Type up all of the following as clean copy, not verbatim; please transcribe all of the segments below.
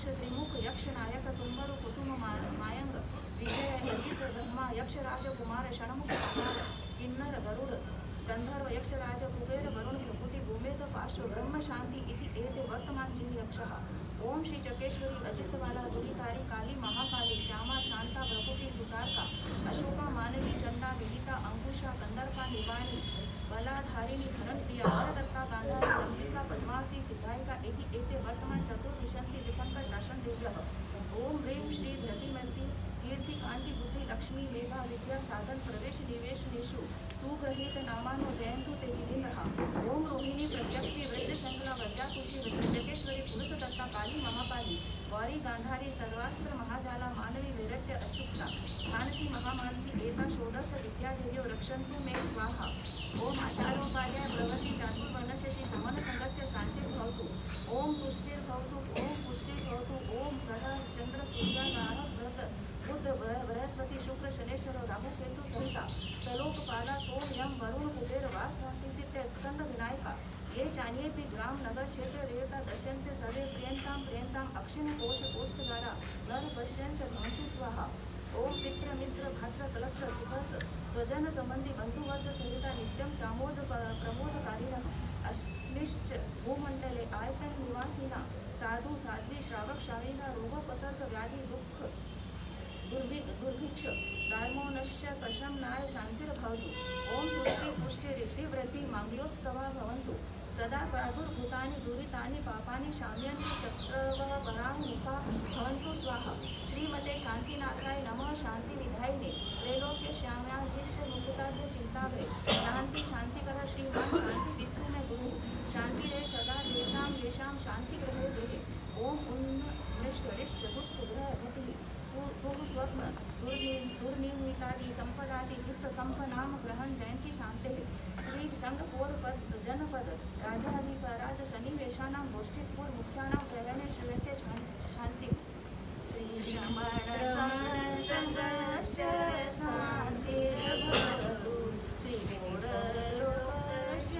यक्ष त्रिमुख यक्ष नायक तुम्बर कुसुम मायंग विजय अजित ब्रह्मा यक्ष राज कुमार षणमुख किन्नर गरुड़ गंधर्व यक्षराज कुबेर वरुण प्रभुति भूमेत पार्श्व ब्रह्म शांति इति एते वर्तमान जिन यक्षः। ओम श्री चकेश्वरी अजितवाला दुरितारी काली महाकाली श्यामा शांता प्रभुति सुतारका अशोका मानवी चंडा विदिता अंकुशा कंदर्पा निवाणी बलाधारिणी धरणप्रिया वरदत्ता गांधारी अंबिका पद्मावती सिद्धायिका इति एते वर्तमान चतुर्विशंति विपंक शासन देव्यः। ओम ह्रीं श्री धृतिमती कीर्ति कांति बुद्धि लक्ष्मी मेधा विद्या साधन प्रवेश निवेशनेषु सुग्रहित नामानो जयंतु ते जिनेन्द्रः। ओम रोहिणी प्रत्यक्ति वज्र शंकला वज्राकुशी वज्रजकेश्वरी पुरुषदत्ता काली महाकाली गौरी गांधारी सर्वास्त्र महाजाला मानवी वैरट्य अच्युता मानसी महामानसी एता षोडश विद्यादेव्यो रक्षन्तु मे स्वाहा। ओम आचारोपाध्याय प्रवृत्ति जाति वर्णशशि शमन संघस्य शांतिर्भवतु। ओम पुष्टिर्भवतु। ओम पुष्टिर्भवतु। ओम ग्रह चंद्र सूर्य राहु बुध बृहस्पति शुक्र शनेश्वर राहु केतु सहिता सलोकपाला सोम यम वरुण कुबेर वास वासित्य स्कंद विनायका ये चान्येपि ग्राम नगर क्षेत्र देवता दश्यन्ते सर्वे प्रियंताम अक्षिण कोश कोष्ठगारा नर पश्यंच भवन्तु स्वाहा। ओम पितृ मित्र भात्र कलत्र सुखद स्वजन संबंधी बंधुवर्ग सहिता नित्यं चामोद प्रमोदकारिणः अश्लिश्च भूमंडले आयतन निवासिना साधु साध्वी श्रावक शालीना रोगोपसर्ग व्याधि दुख दुर्भिक्ष दार्मोनश्य प्रशमनाय शांतिर्भवतु। ओम पुष्टि पुष्टि ऋद्धिवृद्धि मांगल्योत्सवा भवन्तु। सदा प्रादुर्भूतानि दुरितानि पापानि शाम्यन्ति शत्रवः पराङ्मुखा भवन्तु स्वाहा। श्रीमते शांतिनाथाय नमः। शांति विधायिने त्रैलोक्य श्यामाधीश्य मुकुटाद्य चिंताभय शांति शांतिकर श्रीमान शांति विस्तु में गुरु शांति रे सदा देशां येषां शांति ग्रहे गृहे। ओम उन्नष्ट रिष्ट दुष्ट ग्रह गति स्वप्न दुर्निमितादि संपदादि युक्त संपनाम ग्रहण जयंती शांति श्री संघ पूर्व पद जनपद राजाधिक राज शनिवेशानां गोष्ठीपूर्व मुख्यानां प्रेरणे शिवचे शांति श्री शमण संघर्ष शांतिर्भवतु। श्री मूढलोकस्य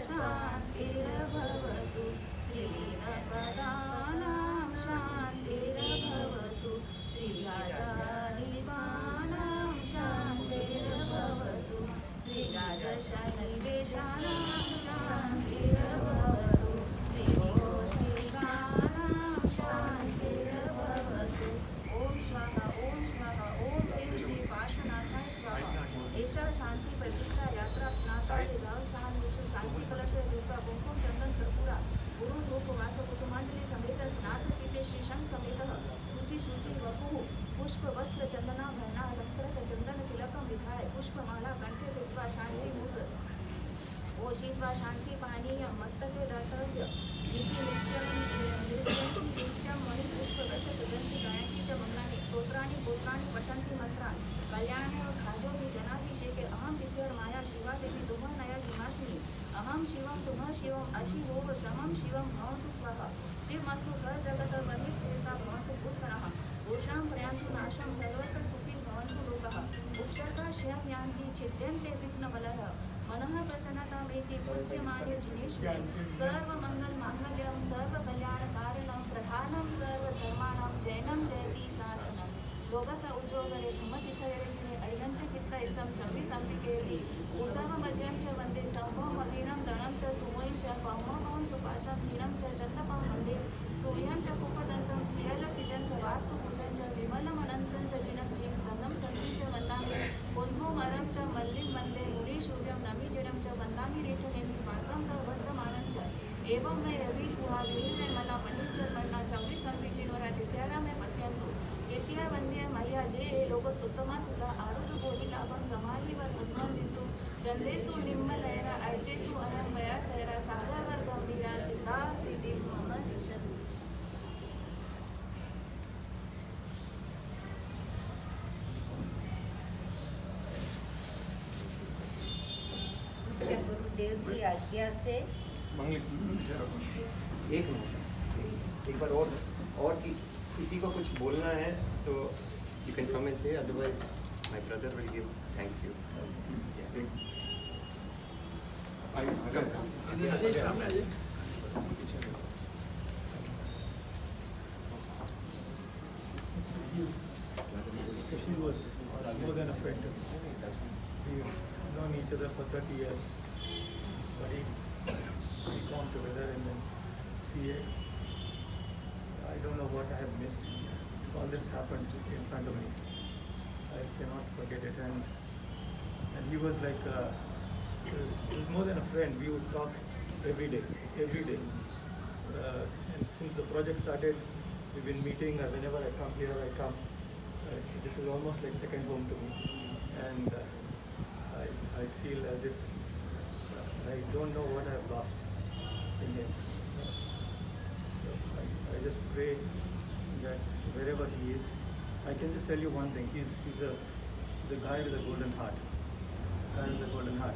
शांतिर्भवतु। श्री जिनपदानां शांतिर्भवतु। श्री राजाधिपानां शांतिर्भवतु। श्री राजशनिवेशानां शांतिर्भवतु। श्री गोष्ठिकानां शांतिर्भवतु। ओम स्वाहा ओम स्वाहा। ओम ह्रीं श्री पार्श्वनाथाय स्वाहा। एषा शांति प्रतिष्ठा यात्रा स्नातादि लाल शान विष्णु शांति कलश रूपा कुंकुम चंदन कर्पूरा गुरु रूप वास कुसुमांजलि समेत स्नात पीते श्री शंख समेत सूचि सूचि वपु पुष्प वस्त्र चंदना भैना अलंकृत चंदन तिलकम विधाय पुष्पमाला कंठे धृत्वा शांति मुद्र ओषित्वा शांति पानीय मस्तके दातव्य नित्यं मणि पुष्प रस चदन्ति गायन्ति च मंगलानि स्तोत्राणि गोत्राणि पठन्ति मंत्राणि कल्याणे खाजोहि जनाभिषेके अहं विद्युर्माया शिवा देवी तुमः नया हिमाशिनी अहम शिवम तुमः शिवम अशिवोव समम शिवम भवन्तु स्वाहा। शिवमस्तु सजगत वनित्रिता भवन्तु पुत्रः पुरुषां प्रयान्तु नाशं सर्वत्र सुखी भवन्तु लोकः उपसर्गा श्याम यान्ति छिद्यन्ते विघ्नबलः मनः प्रसन्नतामेति पूज्यमाय जिनेश्वरी सर्वमंगल मांगल्यं सर्वकल्याणकारणं प्रधानं सर्वधर्माणां जैनं जयति शासनम् लोकस उज्जोगरे धम्मतीर्थयरे जिने अरिहन्ते कित्ता इसं चम्बि संपिकेली उसवमजयं च वन्दे संभवमलिनं दणं च सुमयं च पौमोहं सुपासं जीनं च चन्दपं वन्दे सूर्यं च कुपदन्तं सियलसिजं च वासुपूजं च विमलमनन्तं च जिनं जीं धनं सन्ति च वन्दामि कुन्भोमरं च मल्लिं वन्दे मुनिसूर्यं नमिजिनं च वन्दामि रेठनेमि वासं वर्धमानं च एवं मैं रवि कुहा विहिर मला पनिच्चर्मणा चौरी संविजिनोरा दित्यारा में पश्यन्तु विद्या वंद्य मह्या जे लोकस्तुत्तमा सुधा आरुद बोधि लाभं समाहि वर उन्मन्दितु चंदेषु निम्मलयरा अर्चेषु अहं मया सैरा सागरवर गंभीरा सिद्धा सिद्धि मम शिष्यतु। गुरुदेव की आज्ञा से एक मिनट एक बार और किसी को कुछ बोलना है तो यू कैन कम एंड से otherwise my brother will give thank you. he was more than a friend to me. We've known each other for 30 years. But we come together and then CA. I don't know what I have missed. All this happened in front of me. I cannot forget it. And he was like, he was more than a friend. We would talk every day. And since the project started, we've been meeting. Whenever I come here, I come. This is almost like second home to me. And I feel as if I don't know what I've lost in him. So I just pray that wherever he is, I can just tell you one thing. He's the guy with a golden heart.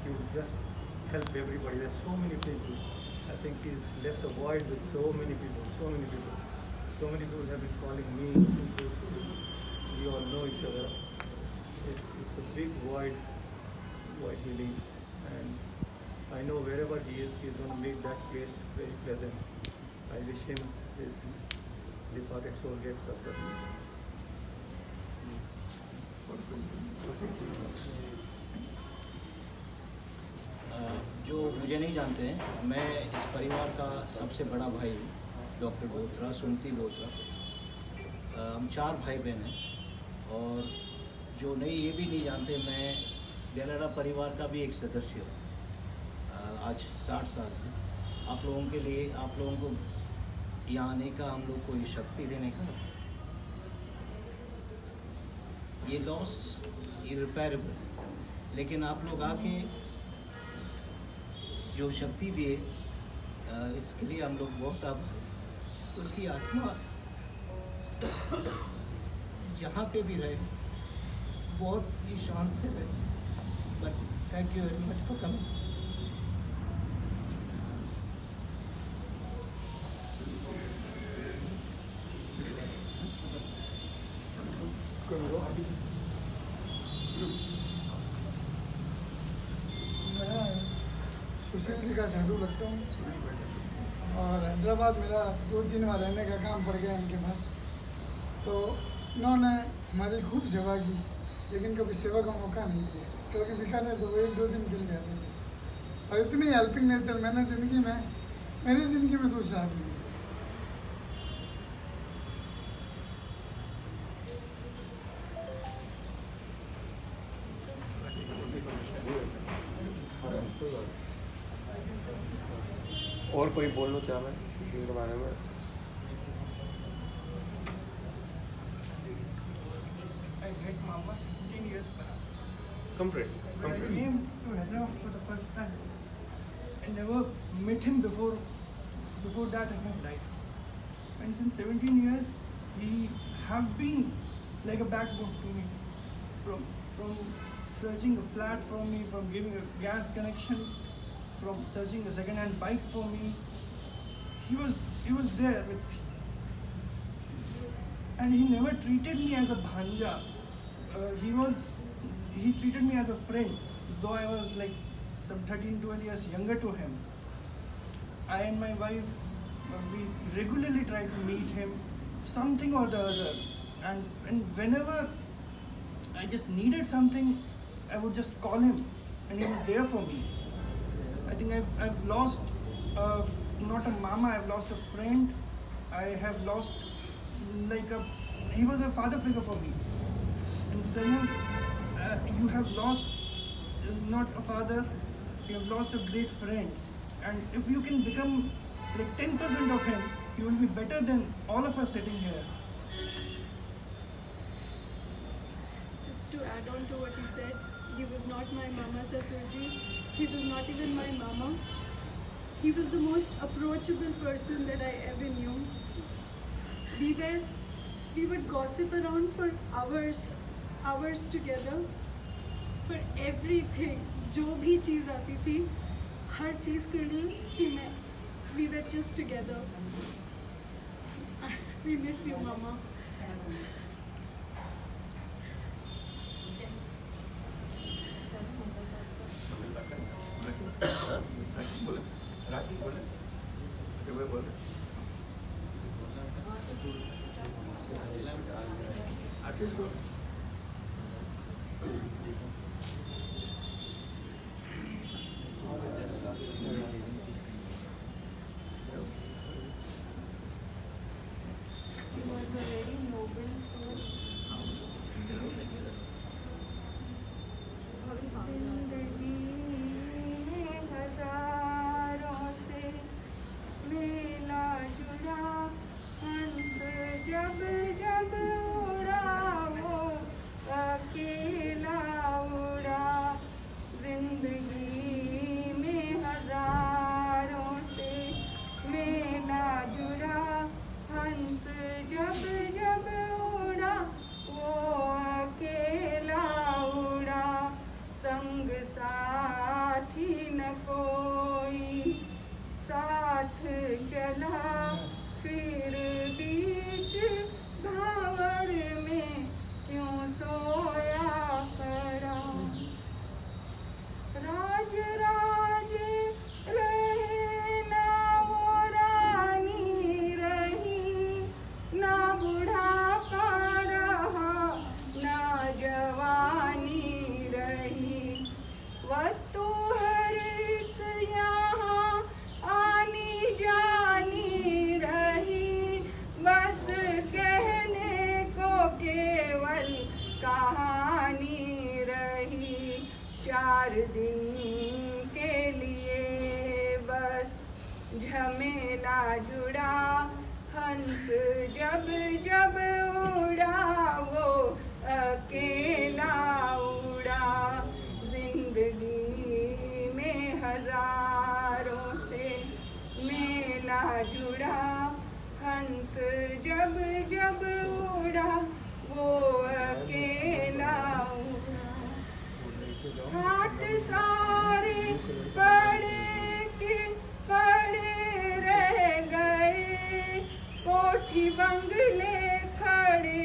He would just help everybody. There's so many people. I think he's left a void with so many people. So many people have been calling me. We all know each other. It's a big void he leaves. And I know wherever he is, he's going to make that place very pleasant. I wish him his departed soul gets suffered. जो मुझे नहीं जानते हैं, मैं इस परिवार का सबसे बड़ा भाई हूँ, डॉक्टर बोथरा, सुमति बोथरा। हम 4 भाई बहन हैं और जो नहीं ये भी नहीं जानते, मैं डेलारा परिवार का भी एक सदस्य हूँ आज 60 साल से। आप लोगों के लिए, आप लोगों को यहाँ आने का, हम लोग को ये शक्ति देने का, ये लॉस इरिपेयरेबल, लेकिन आप लोग आके जो शक्ति दिए, इसके लिए हम लोग बहुत आभारी। उसकी आत्मा जहाँ पे भी रहे, बहुत ही शांत से रहे। But thank you very much for coming. Sushil ji का साधु लगता हूँ और हैदराबाद मेरा 2-3 बार रहने का काम पड़ गया इनके पास। तो इन्होंने हमारी खूब सेवा की, लेकिन कभी सेवा का मौका नहीं दिया, क्योंकि बीकानेर तो वो 1-2 दिन के लिए जाते थे। और इतनी हेल्पिंग नेचर मेरी ज़िंदगी में दूसरा आदमी नहीं। और कोई बोलना चाह रहा है इनके बारे में? I met Mama 17 years back. Complete. I came to Hyderabad for the first time. I never met him before that in my life. And since 17 years, he have been like a backbone to me. From searching a flat for me, from giving a gas connection, from searching a second-hand bike for me. He was there with me. And he never treated me as a bhanja. He treated me as a friend, though I was like some 13-12 years younger to him. I and my wife, we regularly try to meet him, something or the other. And whenever I just needed something, I would just call him, and he was there for me. I think I've lost not a mama, I've lost a friend. I have lost he was a father figure for me. And Sanam, you have lost not a father, you have lost a great friend. And if you can become like 10% of him, you will be better than all of us sitting here. Just to add on to what he said, he was not my mama Sasurji. He was not even my mama. He was the most approachable person that I ever knew. We would gossip around for hours together. For everything, जो भी चीज़ आती थी, हर चीज़ के लिए we were just together. We miss you, Mama. She was a very noble soul. जिंदगी में हजारों से मेला जुड़ा, हंस जब जब उड़ा वो अकेला उड़ा। जिंदगी में हजारों से मेला जुड़ा, हंस जब जब उड़ा वो अकेला उड़ा। संग साथी न कोई साथ चला, फिर बीच भावर में क्यों सोया खड़ा। राज राज रहे ना वो रानी रही, ना बुढ़ापा रहा ना जवानी रही। वस्तु हर एक यहाँ आनी जानी रही, बस कहने को केवल कहानी रही। 4 दिन के लिए बस झमेला जुड़ा, हंस जब जब उड़ा वो अकेला उड़ा। जिंदगी में हजारों से मेला जुड़ा, हंस जब जब उड़ा वो अकेला उड़ा। घाट सारे पड़े के पड़े रह गए, कोठी बंगले खड़े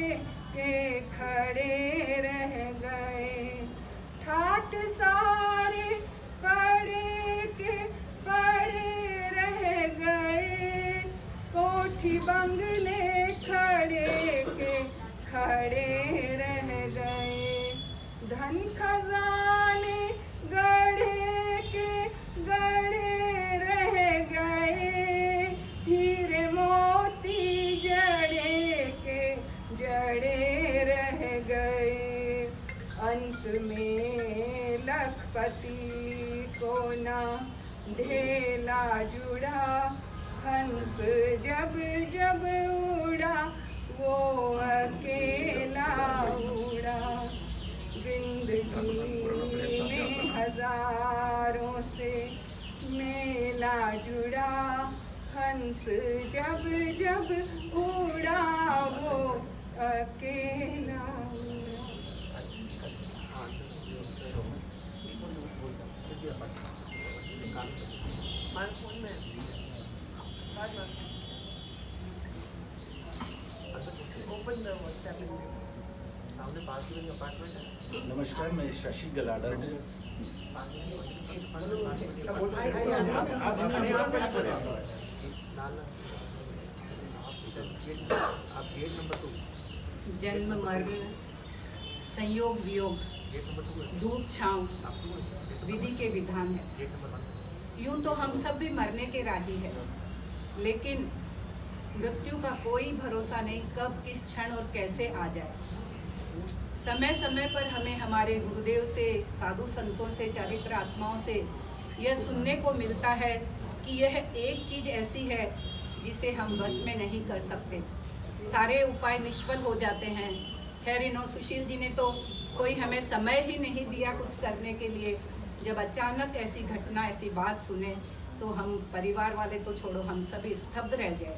के खड़े रह गए। ठाट सारे पड़े के पड़े रह गए, कोठी बंगले खड़े के खड़े रह गए। धन खजाने गढ़े के गढ़े रह गए, हीरे मोती जड़े के जड़े रह गए। अंत में लखपति को ना ढेला जुड़ा, हंस जब जब उड़ा वो अकेला उड़ा। जिंदगी में हजारों से मेला जुड़ा, हंस जब जब उड़ा वो अकेला उड़ा। नमस्कार, मैं शशि गलाडा हूँ। जन्म मरण संयोग वियोग धूप छांव विधि के विधान है। यूं तो हम सब भी मरने के राही है, लेकिन मृत्यु का कोई भरोसा नहीं कब किस क्षण और कैसे आ जाए। समय समय पर हमें हमारे गुरुदेव से, साधु संतों से, चारित्र आत्माओं से यह सुनने को मिलता है कि यह एक चीज़ ऐसी है जिसे हम बस में नहीं कर सकते, सारे उपाय निष्फल हो जाते हैं। खैर इन्हों सुशील जी ने तो कोई हमें समय ही नहीं दिया कुछ करने के लिए। जब अचानक ऐसी घटना, ऐसी बात सुने तो हम परिवार वाले तो छोड़ो, हम सभी स्तब्ध रह गए।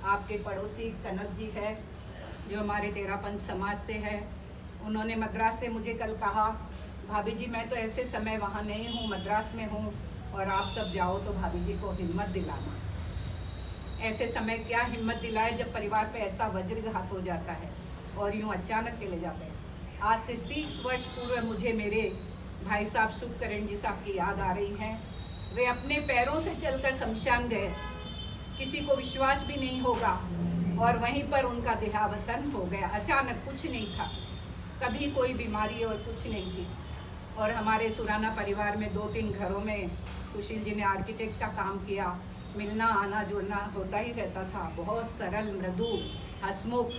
आपके पड़ोसी कनक जी है जो हमारे तेरापंथ समाज से है, उन्होंने मद्रास से मुझे कल कहा, भाभी जी मैं तो ऐसे समय वहाँ नहीं हूँ, मद्रास में हूँ, और आप सब जाओ तो भाभी जी को हिम्मत दिलाना। ऐसे समय क्या हिम्मत दिलाए जब परिवार पे ऐसा वज्रघात हो जाता है और यूँ अचानक चले जाते हैं। आज से 30 वर्ष पूर्व मुझे मेरे भाई साहब शुभकरण जी साहब की याद आ रही है। वे अपने पैरों से चलकर शमशान गए, किसी को विश्वास भी नहीं होगा, और वहीं पर उनका देहावसान हो गया। अचानक कुछ नहीं था। कभी कोई बीमारी और कुछ नहीं थी। और हमारे सुराना परिवार में 2-3 घरों में सुशील जी ने आर्किटेक्ट का काम किया, मिलना आना जुड़ना होता ही रहता था। बहुत सरल, मृदु, हंसमुख।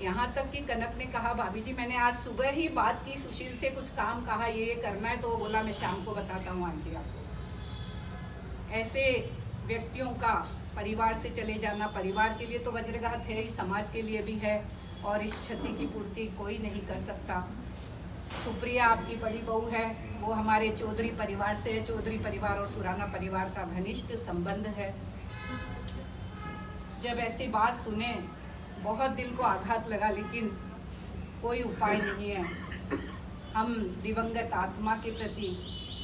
यहाँ तक कि कनक ने कहा, भाभी जी मैंने आज सुबह ही बात की सुशील से, कुछ काम कहा ये करना है, तो वो बोला मैं शाम को बताता हूँ आंटी आपको। ऐसे व्यक्तियों का परिवार से चले जाना परिवार के लिए तो वज्रघात है ही, समाज के लिए भी है, और इस क्षति की पूर्ति कोई नहीं कर सकता। सुप्रिया आपकी बड़ी बहू है, वो हमारे चौधरी परिवार से है। चौधरी परिवार और सुराना परिवार का घनिष्ठ संबंध है। जब ऐसी बात सुने बहुत दिल को आघात लगा, लेकिन कोई उपाय नहीं है। हम दिवंगत आत्मा के प्रति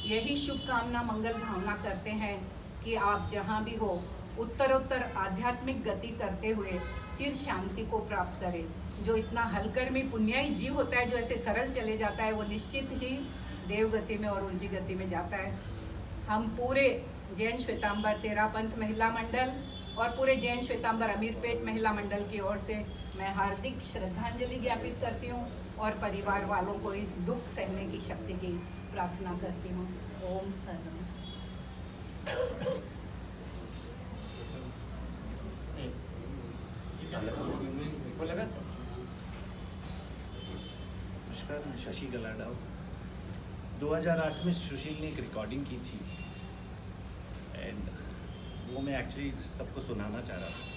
यही शुभकामना, मंगल भावना करते हैं कि आप जहाँ भी हो उत्तरोत्तर आध्यात्मिक गति करते हुए चिर शांति को प्राप्त करें। जो इतना हलकर्मी पुण्याई जीव होता है, जो ऐसे सरल चले जाता है, वो निश्चित ही देव गति में और ऊंची गति में जाता है। हम पूरे जैन श्वेतांबर तेरापंथ महिला मंडल और पूरे जैन श्वेतांबर अमीरपेट महिला मंडल की ओर से मैं हार्दिक श्रद्धांजलि ज्ञापित करती हूँ और परिवार वालों को इस दुख सहने की शक्ति की प्रार्थना करती हूँ। ओम हर नमस्कार, मैं शशि गलाडाव। 2008 में सुशील ने एक रिकॉर्डिंग की थी एंड वो मैं एक्चुअली सबको सुनाना चाह रहा था।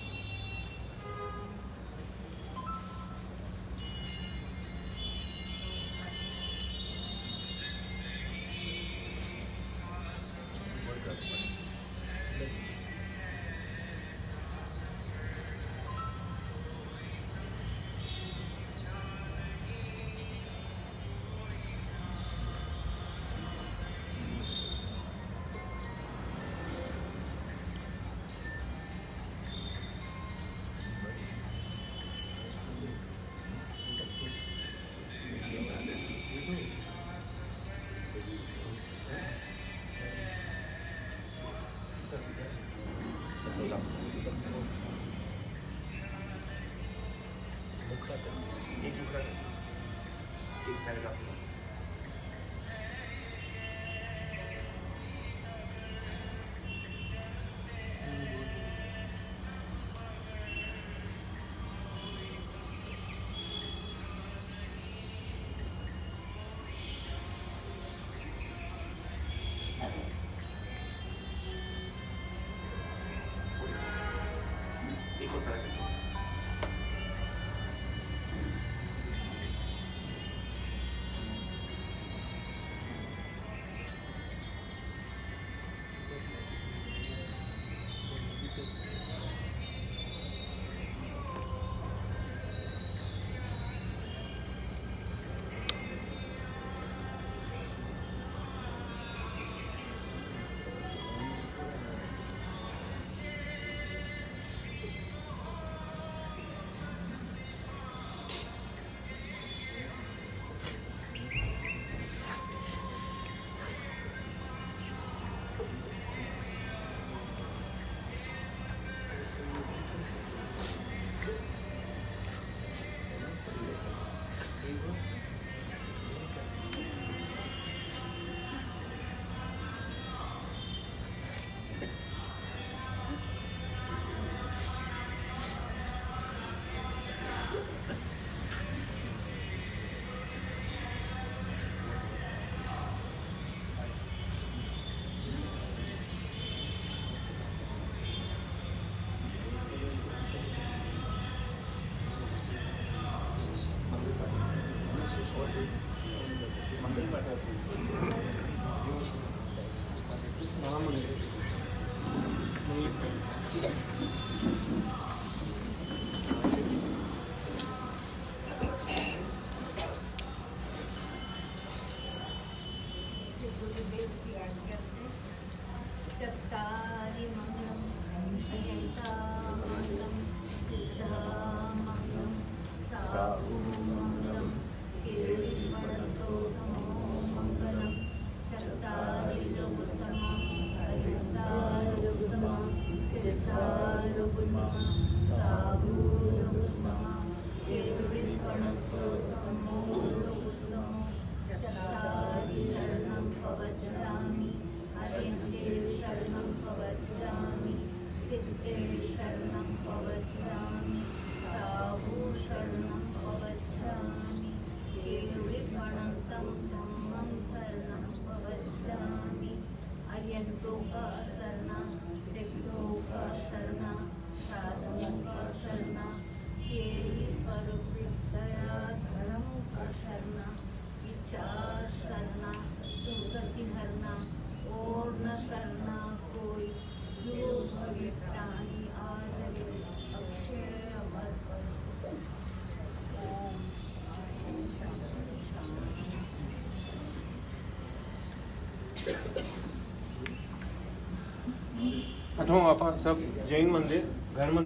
બેઠો આપા સબ જૈન મંદિર ઘર મંદિર